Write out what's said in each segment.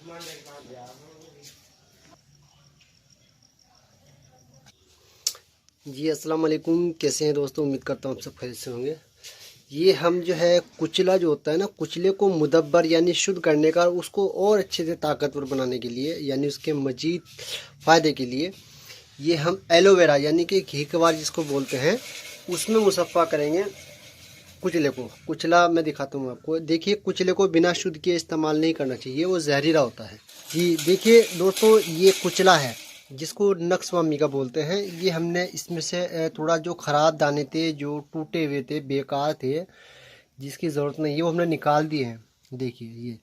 जी अस्सलाम वालेकुम। कैसे हैं दोस्तों? उम्मीद करता हूँ आप सब खैरियत से होंगे। ये हम जो है कुचला जो होता है ना, कुचले को मुदब्बर यानी शुद्ध करने का, उसको और अच्छे से ताकतवर बनाने के लिए यानी उसके मजीद फ़ायदे के लिए ये हम एलोवेरा यानी कि घी कवार जिसको बोलते हैं उसमें मुसफ़ा करेंगे कुचले को। कुचला मैं दिखाता हूँ आपको। देखिए, कुचले को बिना शुद्ध किए इस्तेमाल नहीं करना चाहिए, वो जहरीला होता है। जी देखिए दोस्तों, ये कुचला है जिसको नक्शवामी का बोलते हैं। ये हमने इसमें से थोड़ा जो ख़राब दाने थे, जो टूटे हुए थे, बेकार थे, जिसकी ज़रूरत नहीं है, वो हमने निकाल दिए हैं। देखिए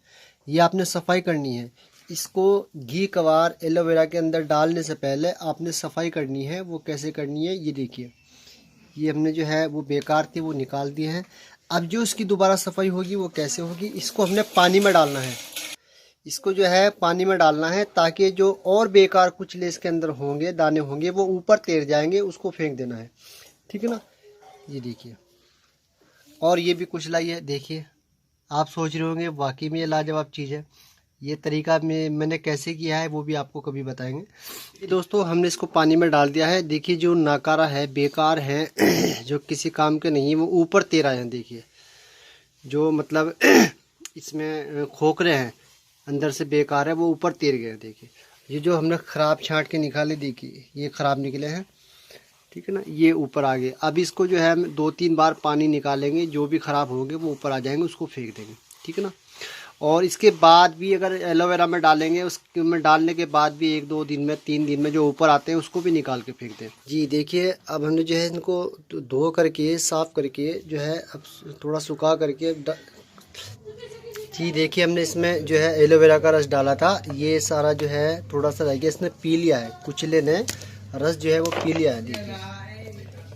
ये आपने सफाई करनी है। इसको घी कवार एलोवेरा के अंदर डालने से पहले आपने सफाई करनी है। वो कैसे करनी है ये देखिए। ये हमने जो है वो बेकार थे वो निकाल दिए हैं। अब जो इसकी दोबारा सफाई होगी वो कैसे होगी, इसको हमने पानी में डालना है। इसको जो है पानी में डालना है ताकि जो और बेकार कुचले इसके अंदर होंगे, दाने होंगे, वो ऊपर तैर जाएंगे, उसको फेंक देना है। ठीक है ना। ये देखिए, और ये भी कुचला ही है। देखिए, आप सोच रहे होंगे वाकई में ये लाजवाब चीज़ है। ये तरीका मैंने कैसे किया है वो भी आपको कभी बताएंगे। ये दोस्तों, हमने इसको पानी में डाल दिया है। देखिए, जो नाकारा है, बेकार है जो किसी काम के नहीं, वो ऊपर तैर आए हैं। देखिए, जो मतलब इसमें खोखरे हैं, अंदर से बेकार है, वो ऊपर तैर गए हैं। देखिए, ये जो हमने ख़राब छांट के निकाले, देखिए ये ख़राब निकले हैं। ठीक है ना, ये ऊपर आ गए। अब इसको जो है हम 2-3 बार पानी निकालेंगे, जो भी ख़राब होंगे वो ऊपर आ जाएंगे, उसको फेंक देंगे। ठीक है ना। और इसके बाद भी अगर एलोवेरा में डालेंगे, उसमें डालने के बाद भी 1-2 दिन में, 3 दिन में जो ऊपर आते हैं उसको भी निकाल के फेंक दें। जी देखिए, अब हमने जो है इनको धो करके, साफ़ करके जो है अब थोड़ा सुखा करके जी देखिए, हमने इसमें जो है एलोवेरा का रस डाला था। ये सारा जो है थोड़ा सा रह गया, इसने पी लिया है, कुचले ने रस जो है वो पी लिया है। देखिए,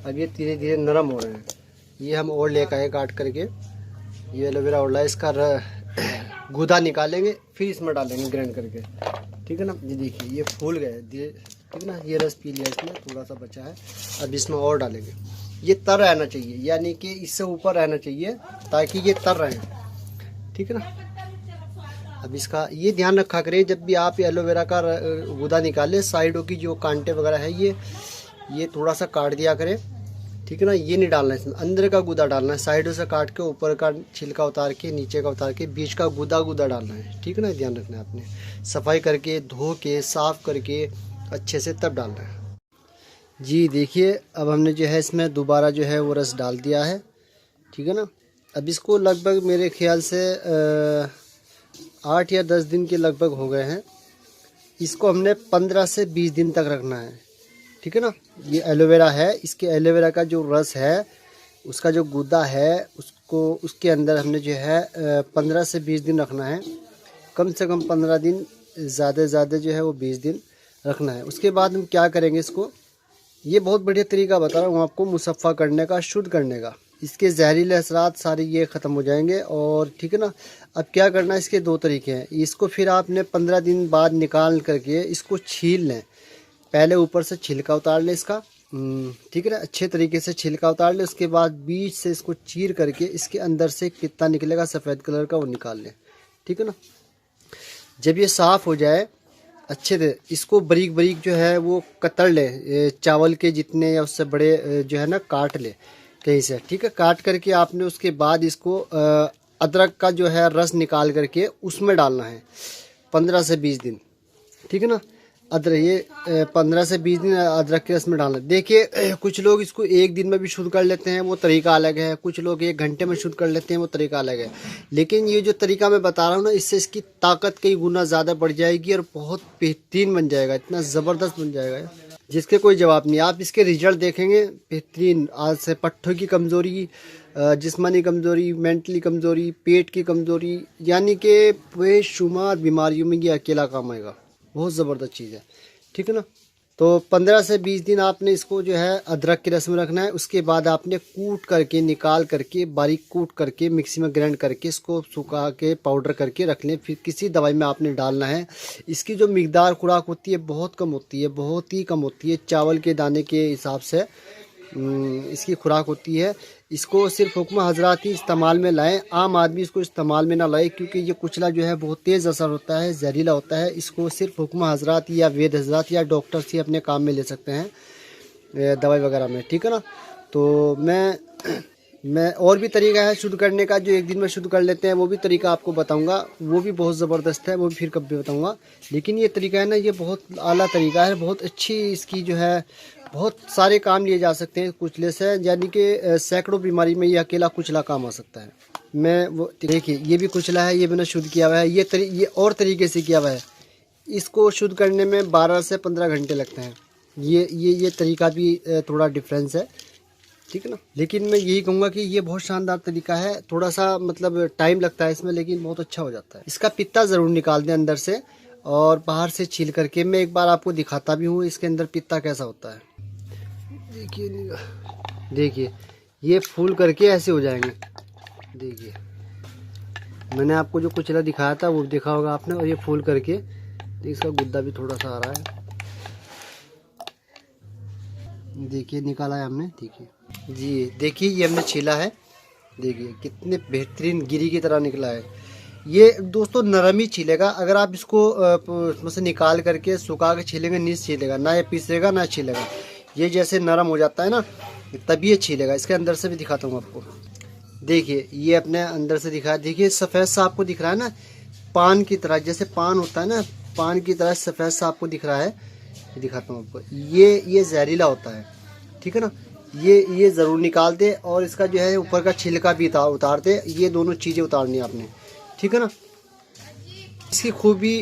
अब ये धीरे धीरे नरम हो रहे हैं। ये हम और लेकर आए काट करके। ये एलोवेरा और इसका गूदा निकालेंगे, फिर इसमें डालेंगे ग्राइंड करके। ठीक है ना। ये देखिए, ये फूल गए धीरे। ठीक है ना। ये रस पी लिया, इसमें थोड़ा सा बचा है, अब इसमें और डालेंगे। ये तर रहना चाहिए, यानी कि इससे ऊपर रहना चाहिए ताकि ये तर रहे। ठीक है ना। अब इसका ये ध्यान रखा करें, जब भी आप एलोवेरा का गूदा निकालें, साइडों की जो कांटे वगैरह है ये थोड़ा सा काट दिया करें। ठीक है ना। ये नहीं डालना है इसमें, अंदर का गूदा डालना है। साइडों से काट के ऊपर का छिलका उतार के, नीचे का उतार के, बीच का गूदा डालना है। ठीक है ना। ध्यान रखना है, आपने सफाई करके, धो के, साफ़ करके अच्छे से तब डालना है। जी देखिए, अब हमने जो है इसमें दोबारा जो है वो रस डाल दिया है। ठीक है ना। अब इसको लगभग मेरे ख्याल से 8 या 10 दिन के लगभग हो गए हैं। इसको हमने 15 से 20 दिन तक रखना है। ठीक है ना। ये एलोवेरा है, इसके एलोवेरा का जो रस है, उसका जो गूदा है, उसको उसके अंदर हमने जो है 15 से 20 दिन रखना है। कम से कम 15 दिन, ज़्यादा से ज़्यादा जो है वो 20 दिन रखना है। उसके बाद हम क्या करेंगे, इसको ये बहुत बढ़िया तरीका बता रहा हूँ आपको मुसफ़ा करने का, शुद्ध करने का। इसके जहरीले असरात सारे ये ख़त्म हो जाएंगे। और ठीक है ना। अब क्या करना है, इसके 2 तरीके हैं। इसको फिर आपने 15 दिन बाद निकाल करके इसको छील लें। पहले ऊपर से छिलका उतार लें इसका। ठीक है ना। अच्छे तरीके से छिलका उतार लें। उसके बाद बीच से इसको चीर करके इसके अंदर से कितना निकलेगा सफ़ेद कलर का, वो निकाल लें। ठीक है ना। जब ये साफ़ हो जाए अच्छे से, इसको बारीक बारीक जो है वो कतर ले, चावल के जितने या उससे बड़े जो है ना, काट ले कहीं से। ठीक है। काट करके आपने उसके बाद इसको अदरक का जो है रस निकाल करके उसमें डालना है 15 से 20 दिन। ठीक है ना। अदरक ये 15 से 20 दिन अदरक के रस में डालना। देखिए, कुछ लोग इसको 1 दिन में भी शुद्ध कर लेते हैं, वो तरीका अलग है। कुछ लोग 1 घंटे में शुद्ध कर लेते हैं, वो तरीका अलग है। लेकिन ये जो तरीका मैं बता रहा हूँ ना, इससे इसकी ताकत कई गुना ज़्यादा बढ़ जाएगी और बहुत बेहतरीन बन जाएगा, इतना ज़बरदस्त बन जाएगा जिसके कोई जवाब नहीं। आप इसके रिजल्ट देखेंगे बेहतरीन। आज से पट्ठों की कमज़ोरी, जिस्मानी कमज़ोरी, मेंटली कमज़ोरी, पेट की कमज़ोरी, यानी कि बेशुमार बीमारियों में ये अकेला काम आएगा। बहुत ज़बरदस्त चीज़ है। ठीक है ना। तो 15 से 20 दिन आपने इसको जो है अदरक के रस में रखना है। उसके बाद आपने कूट करके, निकाल करके, बारीक कूट करके, मिक्सी में ग्राइंड करके, इसको सुखा के पाउडर करके रख लें। फिर किसी दवाई में आपने डालना है। इसकी जो मिकदार खुराक होती है बहुत कम होती है, बहुत ही कम होती है, चावल के दाने के हिसाब से इसकी खुराक होती है। इसको सिर्फ हुक्मा हजरात ही इस्तेमाल में लाएं, आम आदमी इसको इस्तेमाल में ना लाए, क्योंकि ये कुचला जो है बहुत तेज़ असर होता है, जहरीला होता है। इसको सिर्फ हुक्मा हजरात या वेद हजरात या डॉक्टर से अपने काम में ले सकते हैं, दवाई वगैरह में, ठीक है ना। तो मैं और भी तरीका है शुद्ध करने का, जो एक दिन में शुद्ध कर लेते हैं, वो भी तरीका आपको बताऊंगा। वो भी बहुत ज़बरदस्त है, वो भी फिर कभी बताऊंगा। लेकिन ये तरीका है ना, ये बहुत आला तरीका है, बहुत अच्छी इसकी जो है, बहुत सारे काम लिए जा सकते हैं कुचले से, यानी कि सैकड़ों बीमारी में ये अकेला कुचला काम आ सकता है। मैं वो देखिए, ये भी कुचला है, ये मैंने शुद्ध किया हुआ है। ये और तरीके से किया हुआ है। इसको शुद्ध करने में 12 से 15 घंटे लगते हैं। ये तरीका भी थोड़ा डिफरेंस है, ठीक है ना। लेकिन मैं यही कहूँगा कि ये बहुत शानदार तरीका है। थोड़ा सा मतलब टाइम लगता है इसमें, लेकिन बहुत अच्छा हो जाता है। इसका पित्ता ज़रूर निकाल दें अंदर से और बाहर से छील करके। मैं एक बार आपको दिखाता भी हूँ इसके अंदर पित्ता कैसा होता है। देखिए ये फूल करके ऐसे हो जाएंगे। देखिए मैंने आपको जो कुचला दिखाया था वो देखा होगा आपने, और ये फूल करके इसका गुद्दा भी थोड़ा सा आ रहा है। देखिए निकाला है हमने, देखिए जी, देखिए ये हमने छीला है। देखिए कितने बेहतरीन गिरी की तरह निकला है। ये दोस्तों नरम ही छीलेगा। अगर आप इसको उसमें से निकाल करके सुखा के छीलेंगे, नहीं छीलेगा, ना ये पीसेगा ना छीलेगा। ये जैसे नरम हो जाता है ना, तभी ये छीलेगा। इसके अंदर से भी दिखाता हूँ आपको। देखिए ये अपने अंदर से दिखा, देखिए सफ़ेद सा आपको दिख रहा है ना, पान की तरह, जैसे पान होता है ना, पान की तरह सफ़ेद सा आपको दिख रहा है। दिखाता हूँ आपको। ये जहरीला होता है, ठीक है ना। ये ज़रूर निकाल दे, और इसका जो है ऊपर का छिलका भी उतार दे। ये दोनों चीज़ें उतारनी है आपने, ठीक है ना। इसकी खूबी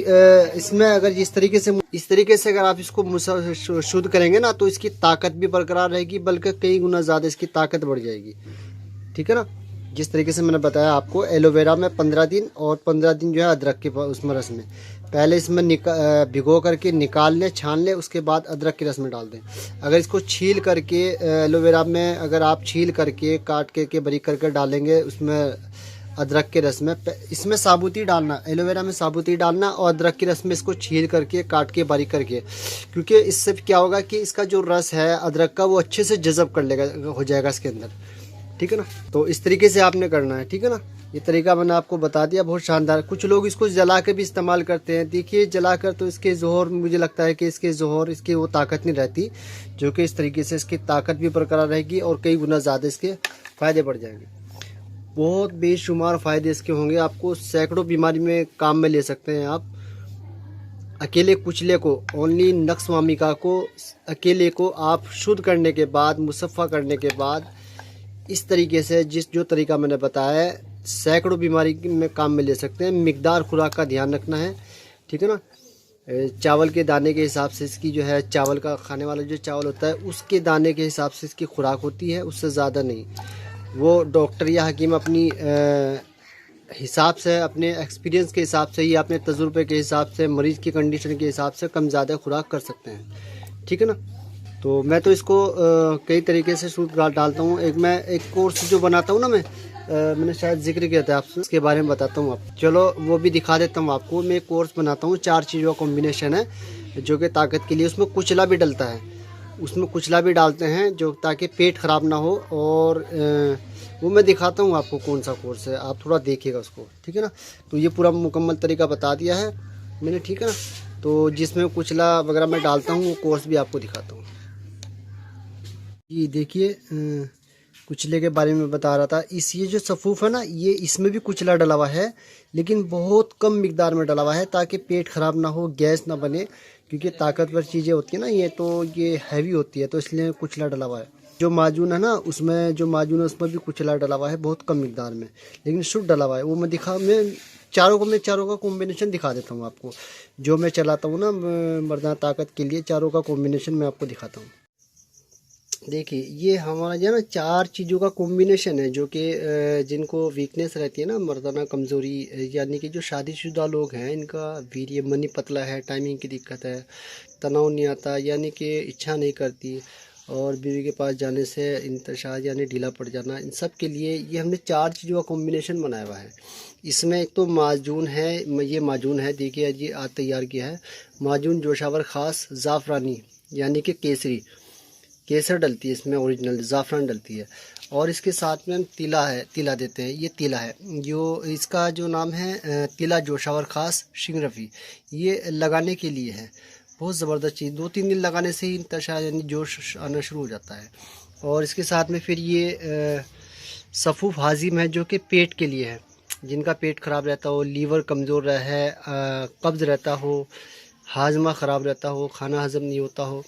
इसमें अगर इस तरीके से अगर आप इसको शुद्ध करेंगे ना, तो इसकी ताकत भी बरकरार रहेगी, बल्कि कई गुना ज़्यादा इसकी ताकत बढ़ जाएगी, ठीक है ना। जिस तरीके से मैंने बताया आपको, एलोवेरा में 15 दिन और 15 दिन जो है अदरक के उसमें रस में, पहले इसमें भिगो करके निकाल लें, छान लें, उसके बाद अदरक के रस में डाल दें। अगर इसको छील करके एलोवेरा में अगर आप छील करके काट के बारीक करके डालेंगे उसमें अदरक के रस में, इसमें साबुती डालना, एलोवेरा में साबुती डालना, और अदरक के रस में इसको छील करके काट के बारीक करके, क्योंकि इससे क्या होगा कि इसका जो रस है अदरक का वो अच्छे से जज़ब कर लेगा, हो जाएगा इसके अंदर, ठीक है ना। तो इस तरीके से आपने करना है, ठीक है ना। ये तरीका मैंने आपको बता दिया, बहुत शानदार। कुछ लोग इसको जला के भी इस्तेमाल करते हैं। देखिए जला कर तो इसके ज़ोहर, मुझे लगता है कि इसकी वो ताकत नहीं रहती, जो कि इस तरीके से इसकी ताकत भी बरकरार रहेगी और कई गुना ज़्यादा इसके फ़ायदे बढ़ जाएंगे। बहुत बेशुमार फ़ायदे इसके होंगे, आपको सैकड़ों बीमारी में काम में ले सकते हैं आप। अकेले कुचले को, ओनली नक्स वामिका को, अकेले को आप शुद्ध करने के बाद, मुसफ़ा करने के बाद, इस तरीके से जो तरीका मैंने बताया है, सैकड़ों बीमारी में काम में ले सकते हैं। मिकदार खुराक का ध्यान रखना है, ठीक है ना। चावल के दाने के हिसाब से इसकी जो है, चावल का खाने वाला जो चावल होता है उसके दाने के हिसाब से इसकी खुराक होती है, उससे ज़्यादा नहीं। वो डॉक्टर या हकीम अपनी हिसाब से, अपने एक्सपीरियंस के हिसाब से या अपने तजुर्बे के हिसाब से, मरीज़ की कंडीशन के हिसाब से कम ज़्यादा खुराक कर सकते हैं, ठीक है ना। तो मैं तो इसको कई तरीके से सूट डालता हूँ। मैं एक कोर्स जो बनाता हूँ ना, मैंने शायद जिक्र किया था आपसे, उसके बारे में बताता हूँ आप। चलो वो भी दिखा देता हूँ आपको। मैं एक कोर्स बनाता हूँ, 4 चीज़ों का कॉम्बिनेशन है जो कि ताकत के लिए, उसमें कुचला भी डलता है, उसमें कुचला भी डालते हैं जो ताकि पेट ख़राब ना हो। और वो मैं दिखाता हूँ आपको कौन सा कोर्स है, आप थोड़ा देखिएगा उसको, ठीक है ना। तो ये पूरा मुकम्मल तरीका बता दिया है मैंने, ठीक है ना। तो जिसमें कुचला वगैरह मैं डालता हूँ वो कोर्स भी आपको दिखाता हूँ। ये देखिए कुचले के बारे में बता रहा था। ये जो सफ़ूफ़ है ना, ये इसमें भी कुचला डला हुआ है, लेकिन बहुत कम मिकदार में डला हुआ है, ताकि पेट ख़राब ना हो, गैस ना बने, क्योंकि ताकतवर चीज़ें होती है ना ये, तो ये हैवी होती है, तो इसलिए कुचला डला हुआ है। जो माजून है ना, उसमें भी कुचला डला हुआ है, बहुत कम मिकदार में, लेकिन शुद्ध डला हुआ है। वो मैं चारों का कॉम्बिनेशन दिखा देता हूँ आपको। जो मैं चलाता हूँ ना मर्दाना ताकत के लिए, चारों का कॉम्बिनेशन मैं आपको दिखाता हूँ। देखिए ये हमारा जो है ना 4 चीज़ों का कॉम्बिनेशन है, जो कि जिनको वीकनेस रहती है ना, मर्दाना कमज़ोरी, यानी कि जो शादीशुदा लोग हैं, इनका वीर्य मनी पतला है, टाइमिंग की दिक्कत है, तनाव नहीं आता, यानी कि इच्छा नहीं करती, और बीवी के पास जाने से इंतशार यानी ढीला पड़ जाना, इन सब के लिए ये हमने 4 चीज़ों का कॉम्बिनेशन बनाया हुआ है। इसमें एक तो माजून है, ये माजून है, देखिए जी आज तैयार किया है। माजून जोशावर ख़ास ज़ाफ़रानी यानी कि केसरी, केसर डलती है इसमें, ओरिजिनल ज़ाफ़रान डलती है। और इसके साथ में हम तिला देते हैं। ये तिला है, जो इसका जो नाम है तिला जोशावर ख़ास शिंगरफी, ये लगाने के लिए है। बहुत ज़बरदस्त चीज़, 2-3 दिन लगाने से ही इंतशा यानी जोश आना शुरू हो जाता है। और इसके साथ में फिर ये सफ़ूफ़ हाजिम है, जो कि पेट के लिए है। जिनका पेट ख़राब रहता हो, लीवर कमज़ोर है, कब्ज़ रहता हो, हाजमा ख़राब रहता हो, खाना हज़म नहीं होता हो,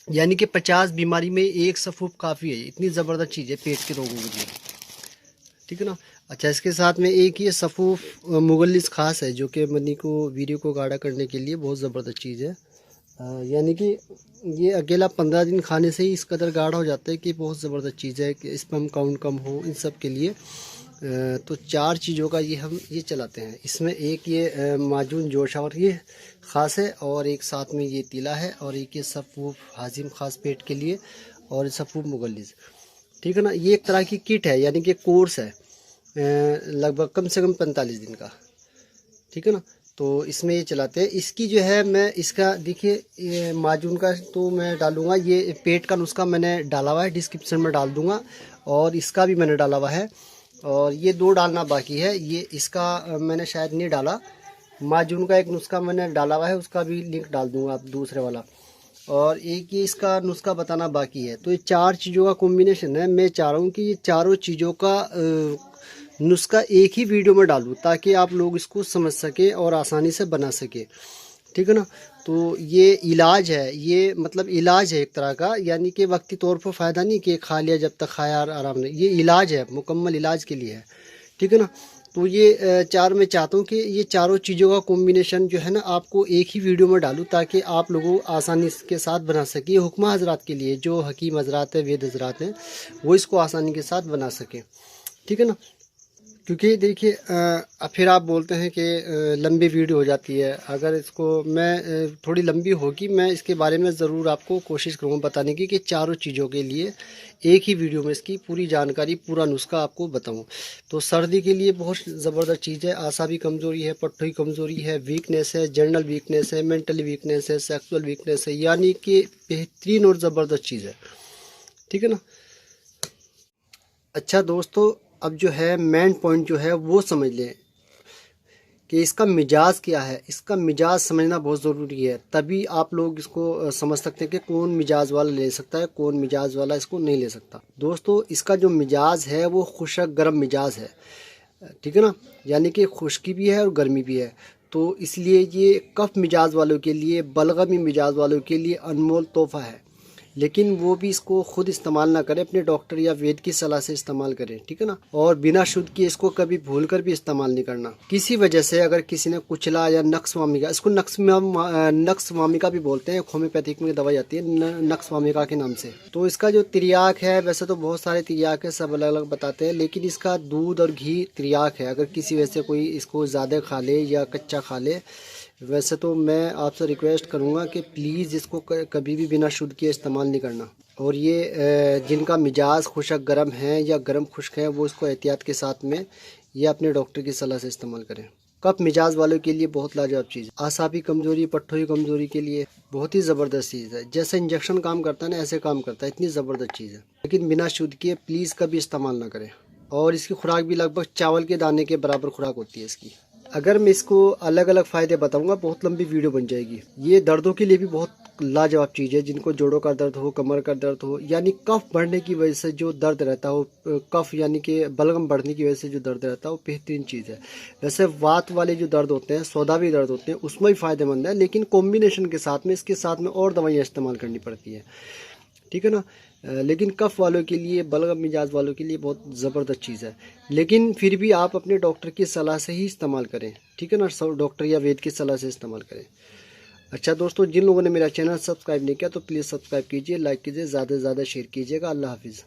यानी कि 50 बीमारी में एक सफ़ूफ़ काफ़ी है। इतनी ज़बरदस्त चीज़ है पेट के रोगों के लिए, ठीक है ना। अच्छा, इसके साथ में एक ये सफ़ूफ़ मुगल्लिस ख़ास है, जो कि मनी को वीडियो को गाढ़ा करने के लिए बहुत ज़बरदस्त चीज़ है। यानी कि ये अकेला 15 दिन खाने से ही इस कदर गाढ़ा हो जाता है कि बहुत ज़बरदस्त चीज़ है कि स्पर्म काउंट कम हो, इन सब के लिए। तो 4 चीज़ों का हम ये चलाते हैं। इसमें एक ये माजून जोशावर ये ख़ास है, और एक साथ में ये तिला है, और एक ये सफ़ूफ़ हाजिम ख़ास पेट के लिए, और सफ़ूफ़ मुगल्लिस, ठीक है ना। ये एक तरह की किट है, यानी कि कोर्स है लगभग कम से कम 45 दिन का, ठीक है ना। तो इसमें ये चलाते हैं। इसकी जो है मैं इसका देखिए, ये माजून का तो मैं डालूँगा, ये पेट का नुस्खा मैंने डाला हुआ है, डिस्क्रिप्शन में डाल दूँगा, और इसका भी मैंने डाला हुआ है, और ये 2 डालना बाकी है। ये इसका मैंने शायद नहीं डाला, माजून का एक नुस्खा मैंने डाला हुआ है, उसका भी लिंक डाल दूँगा आप, दूसरे वाला। और एक ये इसका नुस्खा बताना बाकी है। तो ये 4 चीज़ों का कॉम्बिनेशन है। मैं चाह रहा हूँ कि ये चारों चीज़ों का नुस्खा एक ही वीडियो में डालूँ, ताकि आप लोग इसको समझ सकें और आसानी से बना सकें, ठीक है ना। तो ये इलाज है, ये मतलब इलाज है एक तरह का, यानी कि वक्ती तौर पर फ़ायदा नहीं कि खा लिया जब तक खाया आराम नहीं, ये इलाज है, मुकम्मल इलाज के लिए है, ठीक है ना। तो ये 4 मैं चाहता हूँ कि ये चारों चीज़ों का कॉम्बिनेशन जो है ना, आपको एक ही वीडियो में डालूँ, ताकि आप लोगों आसानी के साथ बना सकें। ये हुक्मा हजरात के लिए, जो हकीम हजरात हैं, वेद हजरात हैं, वो इसको आसानी के साथ बना सकें, ठीक है ना। क्योंकि देखिए फिर आप बोलते हैं कि लंबी वीडियो हो जाती है। अगर इसको मैं थोड़ी लंबी होगी, मैं इसके बारे में ज़रूर आपको कोशिश करूँगा बताने की, कि चारों चीज़ों के लिए एक ही वीडियो में इसकी पूरी जानकारी, पूरा नुस्खा आपको बताऊँ। तो सर्दी के लिए बहुत ज़बरदस्त चीज़ है। आसाबी कमज़ोरी है, पट्टों की कमज़ोरी है, वीकनेस है, जनरल वीकनेस है, मेंटली वीकनेस है, सेक्सुअल वीकनेस है, यानी कि बेहतरीन और ज़बरदस्त चीज़ है, ठीक है ना। अच्छा दोस्तों, अब जो है मेन पॉइंट जो है वो समझ लें कि इसका मिजाज क्या है। इसका मिजाज समझना बहुत ज़रूरी है, तभी आप लोग इसको समझ सकते हैं कि कौन मिजाज वाला ले सकता है, कौन मिजाज वाला इसको नहीं ले सकता। दोस्तों, इसका जो मिजाज है वो खुशक गर्म मिजाज है, ठीक है ना, यानी कि खुश्की भी है और गर्मी भी है। तो इसलिए ये कफ मिजाज वालों के लिए, बलगमी मिजाज वालों के लिए अनमोल तोहफ़ा है। लेकिन वो भी इसको खुद इस्तेमाल ना करें, अपने डॉक्टर या वेद की सलाह से इस्तेमाल करें, ठीक है ना। और बिना शुद्ध किए इसको कभी भूल कर भी इस्तेमाल नहीं करना। किसी वजह से अगर किसी ने कुचला या नक्स वामिका, इसको नक्स वामिका भी बोलते हैं, होम्योपैथिक में दवाई आती है नक्स वामिका के नाम से। तो इसका जो तिरियाक है, वैसे तो बहुत सारे तिरियाक है, सब अलग अलग बताते हैं, लेकिन इसका दूध और घी तिरियाक है। अगर किसी वजह से कोई इसको ज़्यादा खा ले या कच्चा खा ले, वैसे तो मैं आपसे रिक्वेस्ट करूंगा कि प्लीज़ इसको कभी भी बिना शुद्ध किए इस्तेमाल नहीं करना। और ये जिनका मिजाज खुशक गर्म है या गर्म खुश्क है, वो इसको एहतियात के साथ में या अपने डॉक्टर की सलाह से इस्तेमाल करें। कफ मिजाज वालों के लिए बहुत लाजवाब चीज़, आसाबी कमज़ोरी, पट्टों की कमज़ोरी के लिए बहुत ही ज़बरदस्त चीज़ है। जैसे इंजेक्शन काम करता है ना, ऐसे काम करता है, इतनी ज़बरदस्त चीज़ है। लेकिन बिना शुद्ध किए प्लीज़ कभी इस्तेमाल ना करें। और इसकी खुराक भी लगभग चावल के दाने के बराबर खुराक होती है इसकी। अगर मैं इसको अलग अलग फ़ायदे बताऊंगा, बहुत लंबी वीडियो बन जाएगी। ये दर्दों के लिए भी बहुत लाजवाब चीज़ है, जिनको जोड़ों का दर्द हो, कमर का दर्द हो, यानी कफ बढ़ने की वजह से जो दर्द रहता हो, कफ यानी कि बलगम बढ़ने की वजह से जो दर्द रहता है, वो बेहतरीन चीज़ है। वैसे वात वाले जो दर्द होते हैं, सौदावी दर्द होते हैं, उसमें भी फ़ायदेमंद है, लेकिन कॉम्बिनेशन के साथ में इसके साथ में और दवाइयाँ इस्तेमाल करनी पड़ती है, ठीक है ना। लेकिन कफ वालों के लिए, बलगम मिजाज वालों के लिए बहुत ज़बरदस्त चीज़ है। लेकिन फिर भी आप अपने डॉक्टर की सलाह से ही इस्तेमाल करें, ठीक है ना, डॉक्टर या वेद की सलाह से इस्तेमाल करें। अच्छा दोस्तों, जिन लोगों ने मेरा चैनल सब्सक्राइब नहीं किया तो प्लीज़ सब्सक्राइब कीजिए, लाइक कीजिए, ज़्यादा से ज़्यादा शेयर कीजिएगा। अल्लाह हाफिज़।